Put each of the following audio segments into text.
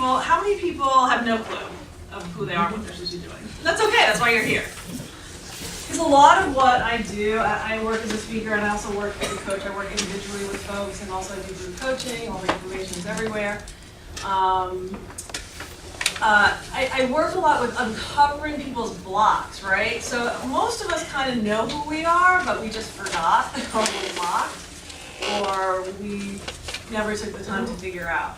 how many people have no clue of who they are and what they're supposed to be doing? That's okay, that's why you're here. Because a lot of what I do, I work as a speaker and I also work as a coach. I work individually with folks and also I do group coaching. All the information is everywhere. I work a lot with uncovering people's blocks, right? So most of us kind of know who we are, but we just forgot or we're blocked, or we never took the time to figure out,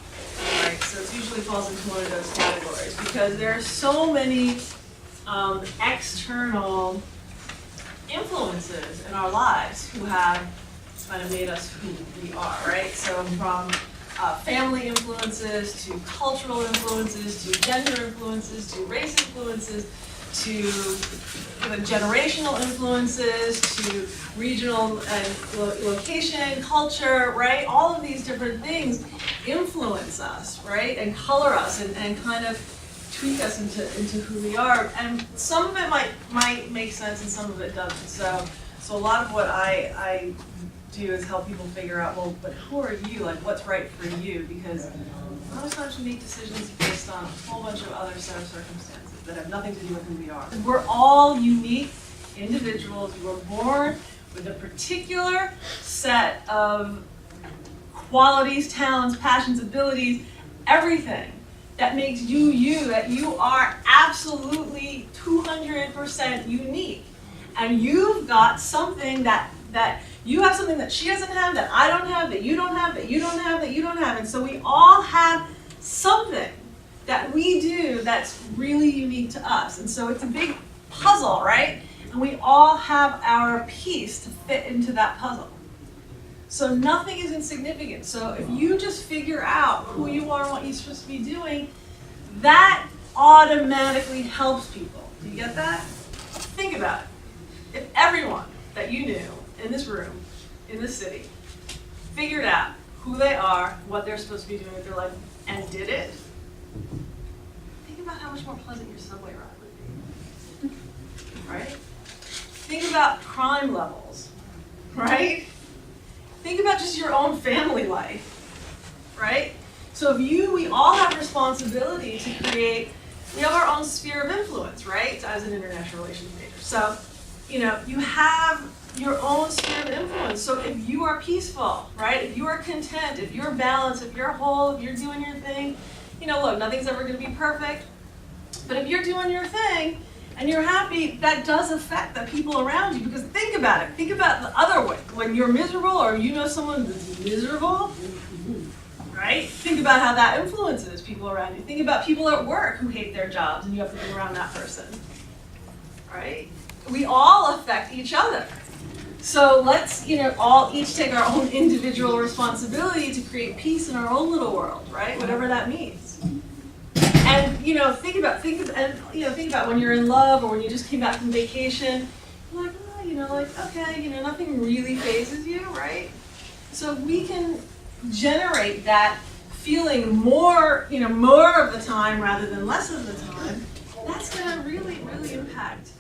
right? So it usually falls into one of those categories because there are so many external influences in our lives who have kind of made us who we are, right? So from family influences, to cultural influences, to gender influences, to race influences, to generational influences, to regional and location, culture, right? All of these different things influence us, right? And color us and kind of tweak us into who we are. And some of it might make sense and some of it doesn't. So a lot of what I do is help people figure out, well, but who are you? Like, what's right for you? Because a lot of times we make decisions based on a whole bunch of other set of circumstances that have nothing to do with who we are. We're all unique individuals. We were born with a particular set of qualities, talents, passions, abilities, everything that makes you you, that you are absolutely 200% unique. And you've got something that you have something that she doesn't have, that I don't have, that you don't have, that you don't have, that you don't have. And so we all have something that we do that's really unique to us. And so it's a big puzzle, right? And we all have our piece to fit into that puzzle. So nothing is insignificant. So if you just figure out who you are and what you're supposed to be doing, that automatically helps people. Do you get that? Think about it. If everyone that you knew in this room, in this city, figured out who they are, what they're supposed to be doing with their life, and did it, think about how much more pleasant your subway ride would be, right? Think about crime levels, right? Think about just your own family life, right? So we all have responsibility to create, we have our own sphere of influence, right? As an international relations major. So, you have your own sphere of influence. So if you are peaceful, right? If you are content, if you're balanced, if you're whole, if you're doing your thing, look, nothing's ever going to be perfect. But if you're doing your thing and you're happy, that does affect the people around you. Because think about it. Think about the other way. When you're miserable or someone that's miserable, right? Think about how that influences people around you. Think about people at work who hate their jobs and you have to be around that person, right? We all affect each other. So let's, all each take our own individual responsibility to create peace in our own little world, right? Whatever that means. And think about when you're in love or when you just came back from vacation. You're like, okay, nothing really phases you, right? So we can generate that feeling more of the time rather than less of the time. That's going to really, really impact